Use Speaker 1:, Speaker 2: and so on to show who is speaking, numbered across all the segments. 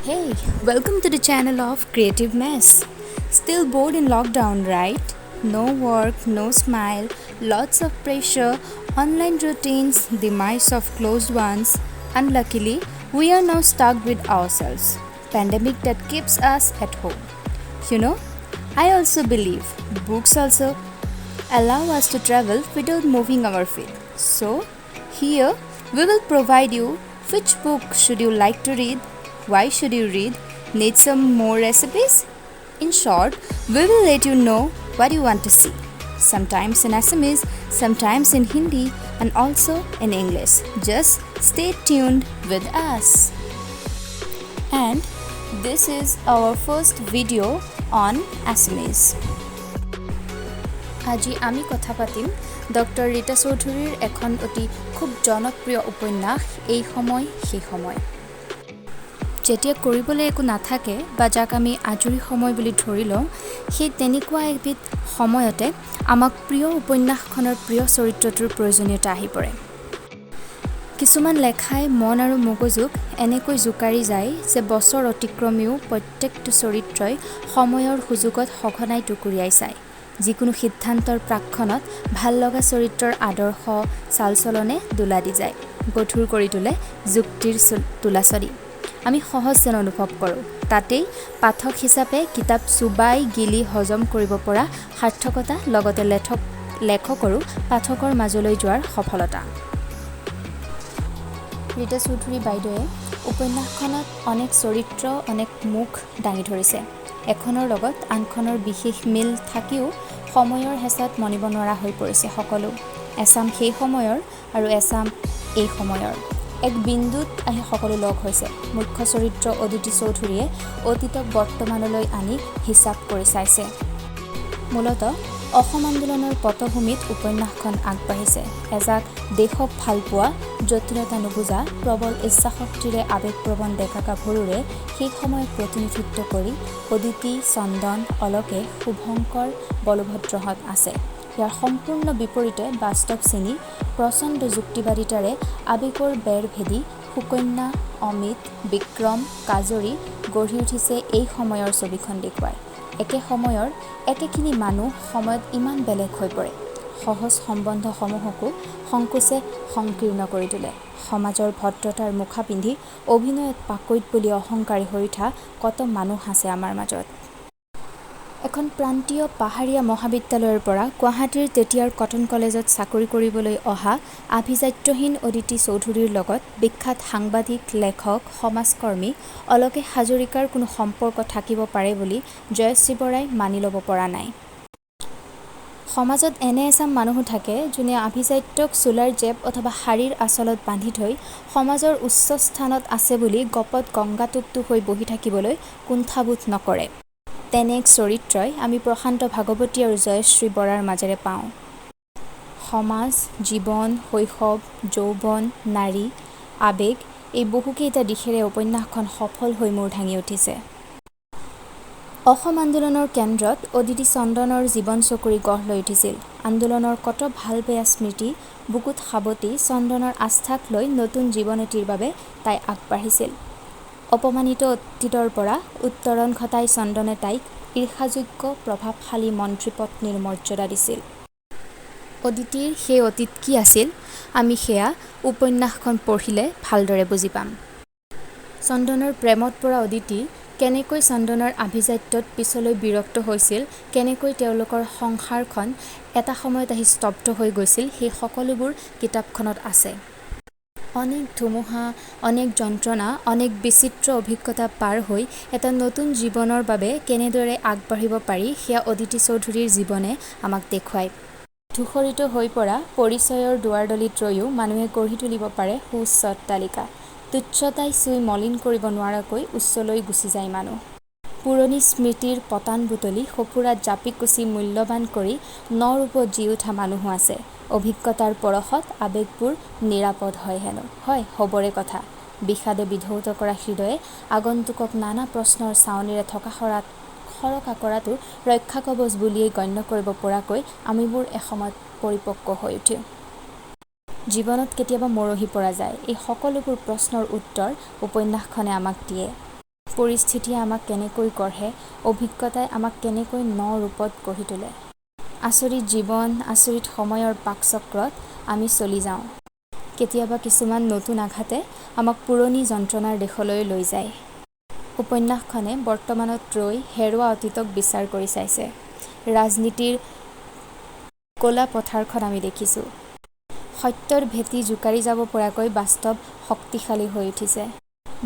Speaker 1: Hey, welcome to the channel of Creative Mess. Still bored in lockdown, right? No work, no smile, lots of pressure, online routines, demise of closed ones. Unluckily, we are now stuck with ourselves. Pandemic that keeps us at home. You know, I also believe books also allow us to travel without moving our feet. So, here we will provide you which book should you like to read, why should you read, need some more recipes? In short, we will let you know what you want to see. Sometimes in Assamese, sometimes in Hindi, and also in English. Just stay tuned with us. And this is our first video on Assamese. আজি আমি কথা পাতিম doctor Rita চৌধুৰীৰ এখন অতি খুব জনপ্ৰিয় উপন্যাস এই সময় সেই সময়। যেতিয়া কৰিবলৈ একো নাথাকে বা যাক আমি আজৰি সময় বুলি ধৰি লওঁ, সেই তেনেকুৱা এবিধ সময়তে আমাক প্ৰিয় উপন্যাসখনৰ প্ৰিয় চৰিত্ৰটোৰ প্ৰয়োজনীয়তা আহি পৰে। কিছুমান লেখাই মন আৰু মগজুক এনেকৈ জোকাৰি যায় যে বছৰ অতিক্ৰমেও প্ৰত্যেকটো চৰিত্ৰই সময়ৰ সুযোগত সঘনাই টুকুৰিয়াই চায়। যিকোনো সিদ্ধান্তৰ প্ৰাক্ষণত ভাল লগা চৰিত্ৰৰ আদৰ্শ চালচলনে দোলা দি যায়, গধুৰ কৰি তোলে যুক্তিৰ তোলাচলি। আমি সহজ যেন অনুভৱ কৰোঁ। তাতেই পাঠক হিচাপে কিতাপ চুবাই গিলি হজম কৰিব পৰা সাৰ্থকতা, লগতে লেখকৰো পাঠকৰ মাজলৈ যোৱাৰ সফলতা। ৰীতা চৌধুৰী বাইদেৱে উপন্যাসখনত অনেক চৰিত্ৰ, অনেক মুখ দাঙি ধৰিছে। এখনৰ লগত আনখনৰ বিশেষ মিল থাকিও সময়ৰ হেঁচাত মনিব নোৱাৰা হৈ পৰিছে সকলো। এচাম সেই সময়ৰ আৰু এচাম এই সময়ৰ। এক বিন্দুত আহি সকলো লগ হৈছে। মুখ্য চৰিত্ৰ অদিতি চৌধুৰীয়ে অতীতক বৰ্তমানলৈ আনি হিচাপ কৰি চাইছে। মূলতঃ অসম আন্দোলনৰ পটভূমিত উপন্যাসখন আগবাঢ়িছে। এজাক দেশক ভালপোৱা, জটিলতা নুবুজা, প্ৰবল ইচ্ছাশক্তিৰে আৱেগপ্ৰৱণ ডেকা গাভৰুৰে সেই সময়ত প্ৰতিনিধিত্ব কৰি অদিতি, চন্দন, অলকে, শুভঙ্কৰ, বলভদ্ৰহঁত আছে। ইয়াৰ সম্পূৰ্ণ বিপৰীতে বাস্তৱ চিনি প্ৰচণ্ড যুক্তিবাদিতাৰে আৱেগৰ বেৰ ভেদি সুকন্যা, অমিত, বিক্ৰম, কাজৰী গঢ়ি উঠিছে এই সময়ৰ ছবিখন দেখুৱাই। একে সময়ৰ একেখিনি মানুহ সময়ত ইমান বেলেগ হৈ পৰে। সহজ সম্বন্ধসমূহকো সংকোচে সংকীৰ্ণ কৰি তোলে। সমাজৰ ভদ্ৰতাৰ মুখা পিন্ধি অভিনয়ত পাকৈত বুলি অহংকাৰী হৈ উঠা কত মানুহ আছে আমাৰ মাজত। এখন প্ৰান্তীয় পাহাৰীয়া মহাবিদ্যালয়ৰ পৰা গুৱাহাটীৰ তেতিয়াৰ কটন কলেজত চাকৰি কৰিবলৈ অহা আভিজাত্যহীন অদিতি চৌধুৰীৰ লগত বিখ্যাত সাংবাদিক, লেখক, সমাজকৰ্মী অলকে হাজৰিকাৰ কোনো সম্পৰ্ক থাকিব পাৰে বুলি জয়শ্ৰী বৰাই মানি ল'ব পৰা নাই। সমাজত এনে এচাম মানুহো থাকে যোনে আভিজাত্যক চোলাৰ জেপ অথবা শাৰীৰ আঁচলত বান্ধি থৈ সমাজৰ উচ্চ স্থানত আছে বুলি গপত গংগাটোপটো হৈ বহি থাকিবলৈ কুণ্ঠাবোধ নকৰে। তেনে এক চৰিত্ৰই আমি প্ৰশান্ত ভাগৱতী আৰু জয়শ্ৰী বৰাৰ মাজেৰে পাওঁ। সমাজ, জীৱন, শৈশৱ, যৌৱন, নাৰী, আৱেগ এই বহুকেইটা দিশেৰে উপন্যাসখন সফল হৈ মূৰ দাঙি উঠিছে। অসম আন্দোলনৰ কেন্দ্ৰত অদিতি চন্দনৰ জীৱন চকুৰি গঢ় লৈ উঠিছিল। আন্দোলনৰ কত ভাল বেয়া স্মৃতি বুকুত সাৱটি চন্দনৰ আস্থাক লৈ নতুন জীৱনতিৰ বাবে তাই আগবাঢ়িছিল। অপমানিত অতীতৰ পৰা উত্তৰণ ঘটাই চন্দনে তাইক ঈৰ্ষাযোগ্য প্ৰভাৱশালী মন্ত্ৰীপত্নীৰ মৰ্যাদা দিছিল। অদিতিৰ সেই অতীত কি আছিল আমি সেয়া উপন্যাসখন পঢ়িলে ভালদৰে বুজি পাম। চন্দনৰ প্ৰেমত পৰা অদিতি কেনেকৈ চন্দনৰ আভিজাত্যত পিছলৈ বিৰক্ত হৈছিল, কেনেকৈ তেওঁলোকৰ সংসাৰখন এটা সময়ত আহি স্তব্ধ হৈ গৈছিল, সেই সকলোবোৰ কিতাপখনত আছে। অনেক ধুমুহা, অনেক যন্ত্ৰণা, অনেক বিচিত্ৰ অভিজ্ঞতা পাৰ হৈ এটা নতুন জীৱনৰ বাবে কেনেদৰে আগবাঢ়িব পাৰি সেয়া অদিতি চৌধুৰীৰ জীৱনে আমাক দেখুৱায়। ধূসৰিত হৈ পৰা পৰিচয়ৰ দুৱাৰদলিত ৰৈও মানুহে গঢ়ি তুলিব পাৰে সুউচ্চ অট্টালিকা। তুচ্ছতাই চুই মলিন কৰিব নোৱাৰাকৈ উচ্চলৈ গুচি যায় মানুহ। পুৰণি স্মৃতিৰ পতান বুটলি সফুৰাত জাপি কুচি মূল্যৱান কৰি নৰূপত জি উঠা মানুহো আছে। অভিজ্ঞতাৰ পৰশত আৱেগবোৰ নিৰাপদ হয় হেনো। হয়, হ'বৰে কথা। বিষাদে বিধৌত কৰা হৃদয়ে আগন্তুকক নানা প্ৰশ্নৰ চাৱনিৰে সৰকা কৰাটো ৰক্ষাকৱচ বুলিয়েই গণ্য কৰিব পৰাকৈ আমিবোৰ এসময়ত পৰিপক্ক হৈ উঠিম। জীৱনত কেতিয়াবা মৰহি পৰা যায়। এই সকলোবোৰ প্ৰশ্নৰ উত্তৰ উপন্যাসখনে আমাক দিয়ে। পৰিস্থিতিয়ে আমাক কেনেকৈ গঢ়ে, অভিজ্ঞতাই আমাক কেনেকৈ ন ৰূপত গঢ়ি তোলে। আচৰিত জীৱন, আচৰিত সময়ৰ পাকচক্ৰত আমি চলি যাওঁ। কেতিয়াবা কিছুমান নতুন আঘাতে আমাক পুৰণি যন্ত্ৰণাৰ দেশলৈ লৈ যায়। উপন্যাসখনে বৰ্তমানত ৰৈ হেৰুৱা অতীতক বিচাৰ কৰি চাইছে। ৰাজনীতিৰ ক'লা পথাৰখন আমি দেখিছোঁ। সত্যৰ ভেটি জোকাৰি যাব পৰাকৈ বাস্তৱ শক্তিশালী হৈ উঠিছে।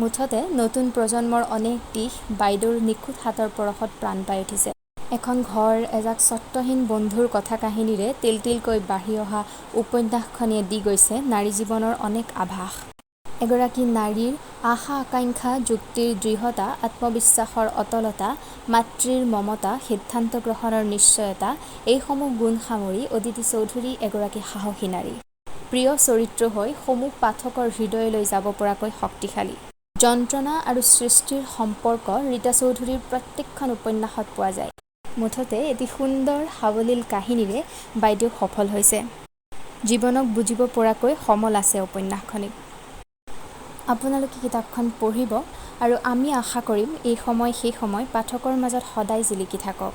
Speaker 1: মুঠতে নতুন প্ৰজন্মৰ অনেক দিশ বাইদেউৰ নিখুঁত হাতৰ পৰশত প্ৰাণ পাই উঠিছে। এখন ঘৰ, এজাক স্বত্বহীন বন্ধুৰ কথা কাহিনীৰে তিল তিলকৈ বাঢ়ি অহা উপন্যাসখনে দি গৈছে নাৰী জীৱনৰ অনেক আভাস। এগৰাকী নাৰীৰ আশা-আকাংক্ষা, যুক্তিৰ দৃঢ়তা, আত্মবিশ্বাসৰ অটলতা, মাতৃৰ মমতা, সিদ্ধান্ত গ্ৰহণৰ নিশ্চয়তা এইসমূহ গুণ সামৰি অদিতি চৌধুৰী এগৰাকী সাহসী নাৰী। প্ৰিয় চৰিত্ৰ হৈ সমূহ পাঠকৰ হৃদয়লৈ যাব পৰাকৈ শক্তিশালী। যন্ত্ৰণা আৰু সৃষ্টিৰ সম্পৰ্ক ৰীতা চৌধুৰীৰ প্ৰত্যেকখন উপন্যাসত পোৱা যায়। মুঠতে এটি সুন্দৰ সাৱলীল কাহিনীৰে বাইদেউ সফল হৈছে। জীৱনক বুজিব পৰাকৈ সমল আছে উপন্যাসখনিত। আপোনালোকে কিতাপখন পঢ়িব আৰু আমি আশা কৰিম এই সময় সেই সময় পাঠকৰ মাজত সদায় জিলিকি থাকক।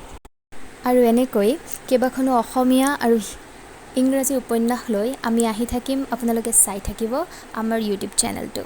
Speaker 1: আৰু এনেকৈ কেইবাখনো অসমীয়া আৰু ইংৰাজী উপন্যাস লৈ আমি আহি থাকিম। আপোনালোকে চাই থাকিব আমাৰ ইউটিউব চেনেলটো।